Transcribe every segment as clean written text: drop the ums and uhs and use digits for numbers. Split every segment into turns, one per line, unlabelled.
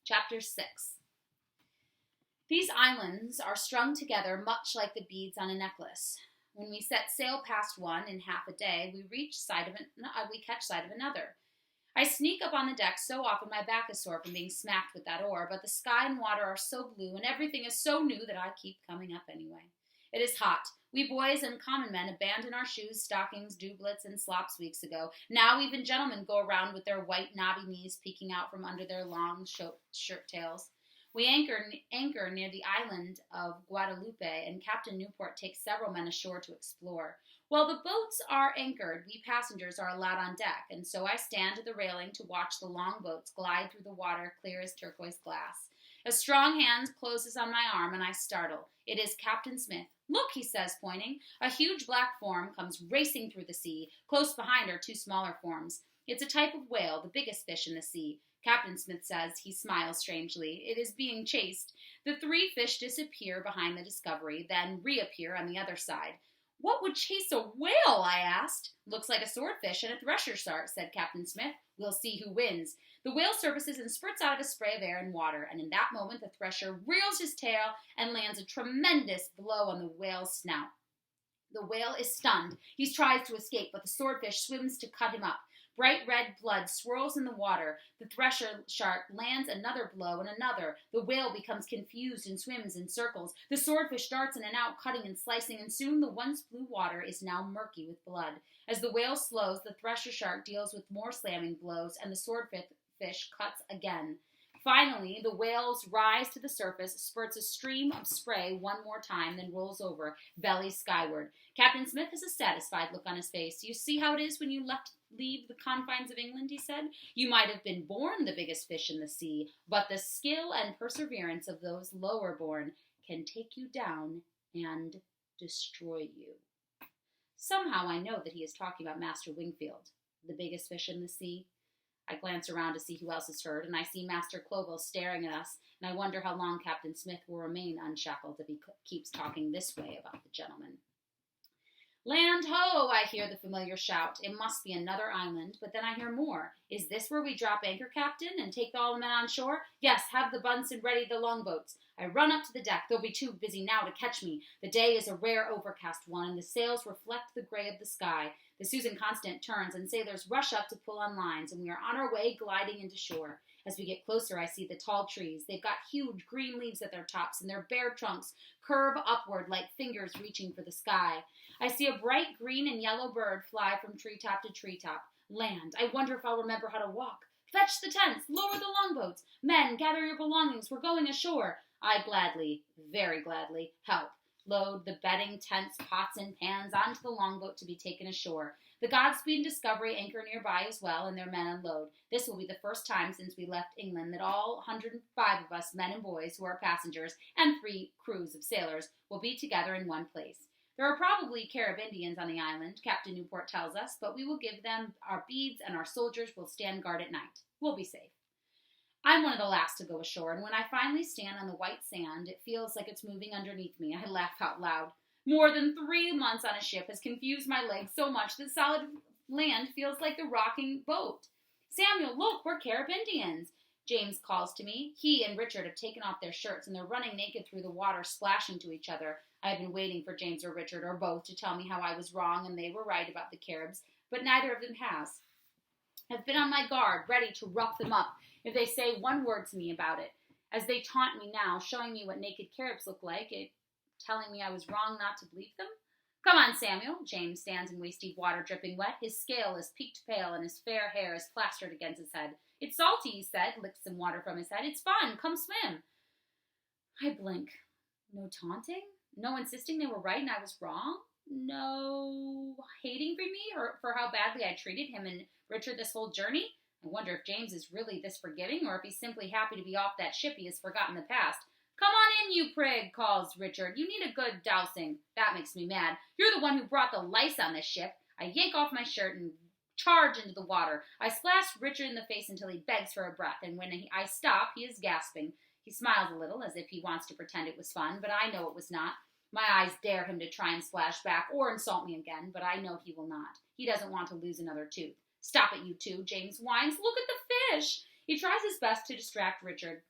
Chapter 6. These islands are strung together much like the beads on a necklace. When we set sail past one in half a day, we catch sight of another. I sneak up on the deck so often my back is sore from being smacked with that oar, but the sky and water are so blue and everything is so new that I keep coming up anyway. It is hot. We boys and common men abandoned our shoes, stockings, doublets, and slops weeks ago. Now even gentlemen go around with their white knobby knees peeking out from under their long shirt tails. We anchor near the island of Guadalupe, and Captain Newport takes several men ashore to explore. While the boats are anchored, we passengers are allowed on deck, and so I stand at the railing to watch the long boats glide through the water clear as turquoise glass. A strong hand closes on my arm, and I startle. It is Captain Smith. "Look," he says, pointing. A huge black form comes racing through the sea. Close behind are two smaller forms. It's a type of whale, the biggest fish in the sea. Captain Smith says. He smiles strangely. It is being chased. The three fish disappear behind the Discovery, then reappear on the other side. "What would chase a whale?" I asked. "Looks like a swordfish and a thresher shark," said Captain Smith. "We'll see who wins." The whale surfaces and spurts out of a spray of air and water, and in that moment the thresher reels his tail and lands a tremendous blow on the whale's snout. The whale is stunned. He tries to escape, but the swordfish swims to cut him up. Bright red blood swirls in the water. The thresher shark lands another blow and another. The whale becomes confused and swims in circles. The swordfish darts in and out, cutting and slicing, and soon the once blue water is now murky with blood. As the whale slows, the thresher shark deals with more slamming blows, and the swordfish cuts again. Finally, the whales rise to the surface, spurts a stream of spray one more time, then rolls over, belly skyward. Captain Smith has a satisfied look on his face. "You see how it is when you leave the confines of England," he said. "You might have been born the biggest fish in the sea, but the skill and perseverance of those lower born can take you down and destroy you." Somehow I know that he is talking about Master Wingfield, the biggest fish in the sea. I glance around to see who else has heard, and I see Master Cloville staring at us, and I wonder how long Captain Smith will remain unshackled if he keeps talking this way about the gentleman. "Land ho!" I hear the familiar shout. It must be another island, but then I hear more. "Is this where we drop anchor, Captain, and take all the men on shore?" "Yes, have the Bunsen ready the longboats." I run up to the deck. They'll be too busy now to catch me. The day is a rare overcast one, and the sails reflect the gray of the sky. The Susan Constant turns, and sailors rush up to pull on lines, and we are on our way gliding into shore. As we get closer, I see the tall trees. They've got huge green leaves at their tops, and their bare trunks curve upward like fingers reaching for the sky. I see a bright green and yellow bird fly from treetop to treetop. Land. I wonder if I'll remember how to walk. "Fetch the tents. Lower the longboats. Men, gather your belongings. We're going ashore." I gladly, very gladly, help load the bedding, tents, pots, and pans onto the longboat to be taken ashore. The Godspeed and Discovery anchor nearby as well, and their men unload. This will be the first time since we left England that all 105 of us, men and boys, who are passengers, and 3 crews of sailors, will be together in one place. There are probably Carib Indians on the island, Captain Newport tells us, but we will give them our beads, and our soldiers will stand guard at night. We'll be safe. I'm one of the last to go ashore, and when I finally stand on the white sand, it feels like it's moving underneath me. I laugh out loud. More than 3 months on a ship has confused my legs so much that solid land feels like the rocking boat. "Samuel, look, we're Carib Indians," James calls to me. He and Richard have taken off their shirts, and they're running naked through the water, splashing to each other. I have been waiting for James or Richard, or both, to tell me how I was wrong and they were right about the Caribs, but neither of them has. I've been on my guard, ready to rough them up if they say one word to me about it. As they taunt me now, showing me what naked Caribs look like, telling me I was wrong not to believe them. "Come on, Samuel." James stands in waist-deep water, dripping wet. His scale is peaked pale, and his fair hair is plastered against his head. "It's salty," he said, licks some water from his head. "It's fun. Come swim." I blink. No taunting? No insisting they were right and I was wrong? No hating for me or for how badly I treated him and Richard this whole journey? I wonder if James is really this forgiving, or if he's simply happy to be off that ship he has forgotten the past. "Come on in, you prig," calls Richard. "You need a good dousing." That makes me mad. "You're the one who brought the lice on this ship." I yank off my shirt and charge into the water. I splash Richard in the face until he begs for a breath, and when I stop, he is gasping. He smiles a little, as if he wants to pretend it was fun, but I know it was not. My eyes dare him to try and splash back or insult me again, but I know he will not. He doesn't want to lose another tooth. "Stop it, you two," James whines. "Look at the fish." He tries his best to distract Richard.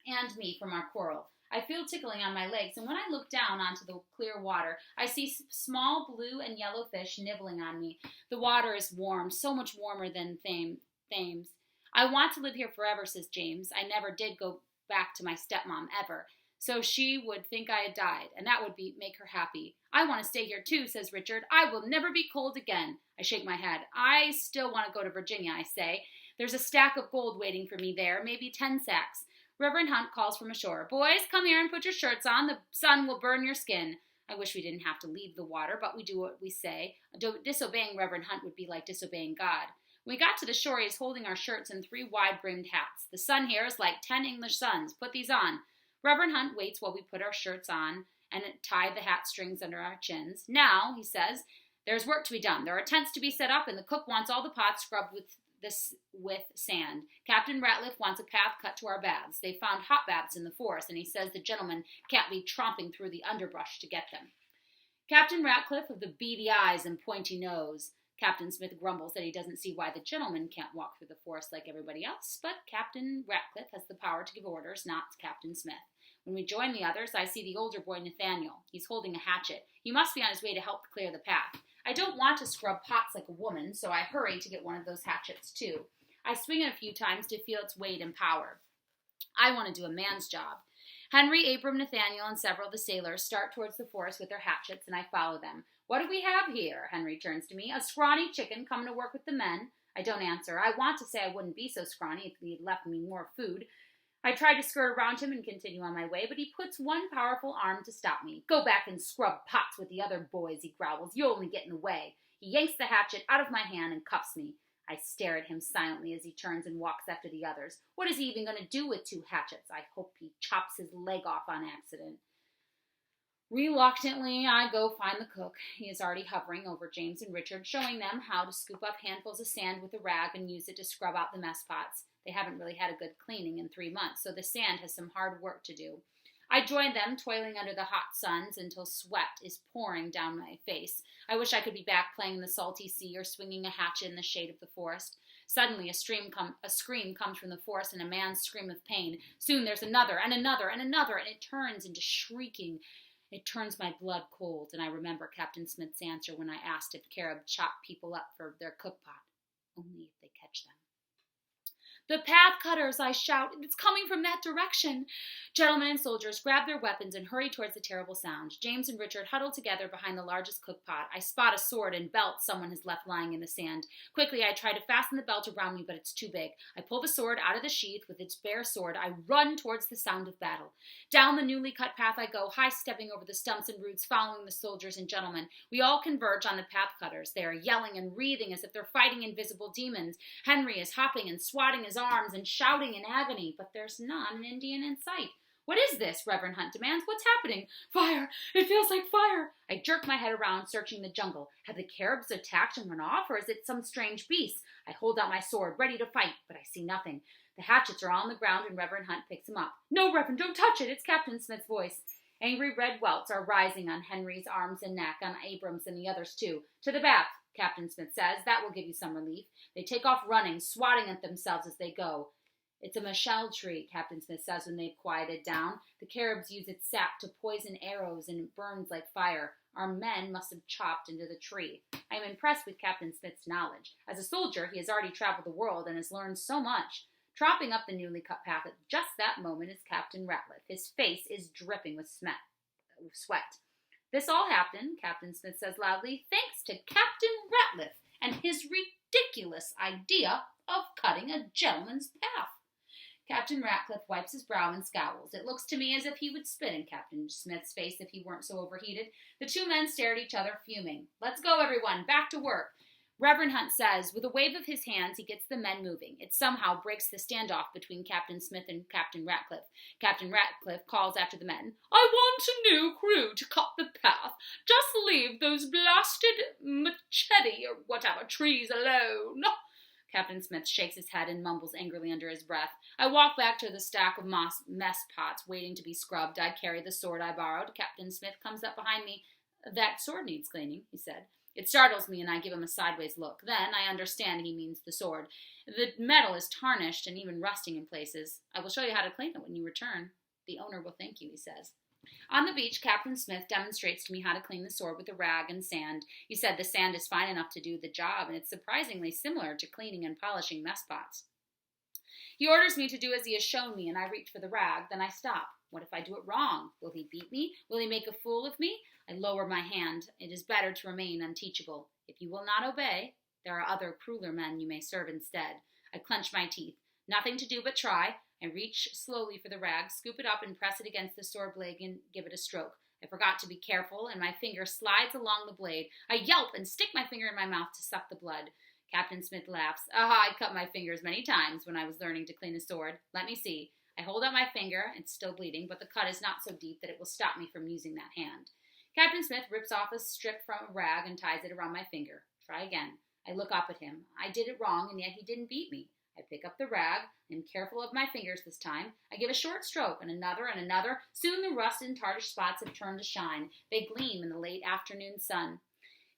and me from our quarrel. I feel tickling on my legs, and when I look down onto the clear water, I see small blue and yellow fish nibbling on me. The water is warm, so much warmer than Thames. I want to live here forever, says James. I never did go back to my stepmom, ever. So she would think I had died, and that would make her happy. I want to stay here too, says Richard. I will never be cold again. I shake my head. I still want to go to Virginia, I say. There's a stack of gold waiting for me there, maybe 10 sacks. Reverend Hunt calls from ashore. Boys, come here and put your shirts on. The sun will burn your skin. I wish we didn't have to leave the water, but we do what we say. Disobeying Reverend Hunt would be like disobeying God. When we got to the shore, he is holding our shirts and 3 wide-brimmed hats. The sun here is like 10 English suns. Put these on. Reverend Hunt waits while we put our shirts on and tie the hat strings under our chins. Now, he says, there's work to be done. There are tents to be set up, and the cook wants all the pots scrubbed with sand. Captain Ratcliffe wants a path cut to our baths. They found hot baths in the forest, and he says the gentleman can't be tromping through the underbrush to get them. Captain Ratcliffe of the beady eyes and pointy nose. Captain Smith grumbles that he doesn't see why the gentleman can't walk through the forest like everybody else, but Captain Ratcliffe has the power to give orders, not Captain Smith. When we join the others, I see the older boy, Nathaniel. He's holding a hatchet. He must be on his way to help clear the path. I don't want to scrub pots like a woman, so I hurry to get one of those hatchets, too. I swing it a few times to feel its weight and power. I want to do a man's job. Henry, Abram, Nathaniel, and several of the sailors start towards the forest with their hatchets, and I follow them. What do we have here? Henry turns to me. A scrawny chicken coming to work with the men. I don't answer. I want to say I wouldn't be so scrawny if he had left me more food. I try to skirt around him and continue on my way, but he puts one powerful arm to stop me. Go back and scrub pots with the other boys, he growls. You'll only get in the way. He yanks the hatchet out of my hand and cuffs me. I stare at him silently as he turns and walks after the others. What is he even going to do with 2 hatchets? I hope he chops his leg off on accident. Reluctantly, I go find the cook. He is already hovering over James and Richard, showing them how to scoop up handfuls of sand with a rag and use it to scrub out the mess pots. They haven't really had a good cleaning in 3 months, so the sand has some hard work to do. I join them, toiling under the hot suns until sweat is pouring down my face. I wish I could be back playing in the salty sea or swinging a hatchet in the shade of the forest. Suddenly, a scream comes from the forest and a man's scream of pain. Soon there's another and another and another, and it turns into shrieking. It turns my blood cold, and I remember Captain Smith's answer when I asked if Carib chopped people up for their cookpot. Only if they catch them. The path cutters, I shout. It's coming from that direction. Gentlemen and soldiers grab their weapons and hurry towards the terrible sound. James and Richard huddle together behind the largest cookpot. I spot a sword and belt someone has left lying in the sand. Quickly, I try to fasten the belt around me, but it's too big. I pull the sword out of the sheath. With its bare sword, I run towards the sound of battle. Down the newly cut path I go, high-stepping over the stumps and roots, following the soldiers and gentlemen. We all converge on the path cutters. They are yelling and wreathing as if they're fighting invisible demons. Henry is hopping and swatting his arms and shouting in agony, but there's not an Indian in sight. What is this? Reverend Hunt demands. What's happening? Fire! It feels like fire! I jerk my head around, searching the jungle. Have the Caribs attacked and run off, or is it some strange beast? I hold out my sword, ready to fight, but I see nothing. The hatchets are on the ground, and Reverend Hunt picks them up. No, Reverend, don't touch it! It's Captain Smith's voice. Angry red welts are rising on Henry's arms and neck, on Abram's and the others too. To the bath, Captain Smith says. That will give you some relief. They take off running, swatting at themselves as they go. It's a mashal tree, Captain Smith says when they've quieted down. The Caribs use its sap to poison arrows and it burns like fire. Our men must have chopped into the tree. I am impressed with Captain Smith's knowledge. As a soldier, he has already traveled the world and has learned so much. Tromping up the newly cut path at just that moment is Captain Ratcliffe. His face is dripping with sweat. This all happened, Captain Smith says loudly, thanks to Captain Ratcliffe and his ridiculous idea of cutting a gentleman's path. Captain Ratcliffe wipes his brow and scowls. It looks to me as if he would spit in Captain Smith's face if he weren't so overheated. The 2 men stare at each other, fuming. Let's go, everyone. Back to work. Reverend Hunt says, with a wave of his hands, he gets the men moving. It somehow breaks the standoff between Captain Smith and Captain Ratcliffe. Captain Ratcliffe calls after the men, I want a new crew to cut the path. Just leave those blasted machete or whatever trees alone. Captain Smith shakes his head and mumbles angrily under his breath. I walk back to the stack of mess pots waiting to be scrubbed. I carry the sword I borrowed. Captain Smith comes up behind me. That sword needs cleaning, he said. It startles me, and I give him a sideways look. Then I understand he means the sword. The metal is tarnished and even rusting in places. I will show you how to clean it when you return. The owner will thank you, he says. On the beach, Captain Smith demonstrates to me how to clean the sword with a rag and sand. He said the sand is fine enough to do the job, and it's surprisingly similar to cleaning and polishing mess pots. He orders me to do as he has shown me, and I reach for the rag. Then I stop. What if I do it wrong? Will he beat me? Will he make a fool of me? I lower my hand. It is better to remain unteachable. If you will not obey, there are other crueler men you may serve instead. I clench my teeth. Nothing to do but try. I reach slowly for the rag, scoop it up, and press it against the sword blade and give it a stroke. I forgot to be careful, and my finger slides along the blade. I yelp and stick my finger in my mouth to suck the blood. Captain Smith laughs. Aha, I cut my fingers many times when I was learning to clean a sword. Let me see. I hold out my finger. It's still bleeding, but the cut is not so deep that it will stop me from using that hand. Captain Smith rips off a strip from a rag and ties it around my finger. Try again. I look up at him. I did it wrong, and yet he didn't beat me. I pick up the rag. I'm careful of my fingers this time. I give a short stroke, and another and another. Soon the rust and tarnished spots have turned to shine. They gleam in the late afternoon sun.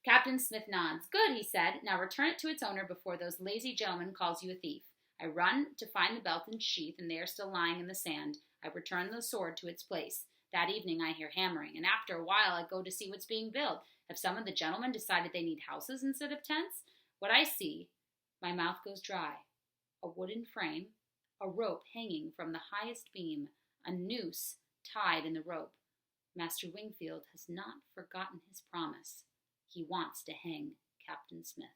Captain Smith nods. Good, he said. Now return it to its owner before those lazy gentlemen calls you a thief. I run to find the belt and sheath, and they are still lying in the sand. I return the sword to its place. That evening I hear hammering, and after a while I go to see what's being built. Have some of the gentlemen decided they need houses instead of tents? What I see, my mouth goes dry. A wooden frame, a rope hanging from the highest beam, a noose tied in the rope. Master Wingfield has not forgotten his promise. He wants to hang Captain Smith.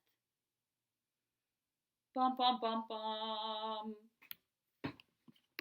Bum, bum, bum, bum.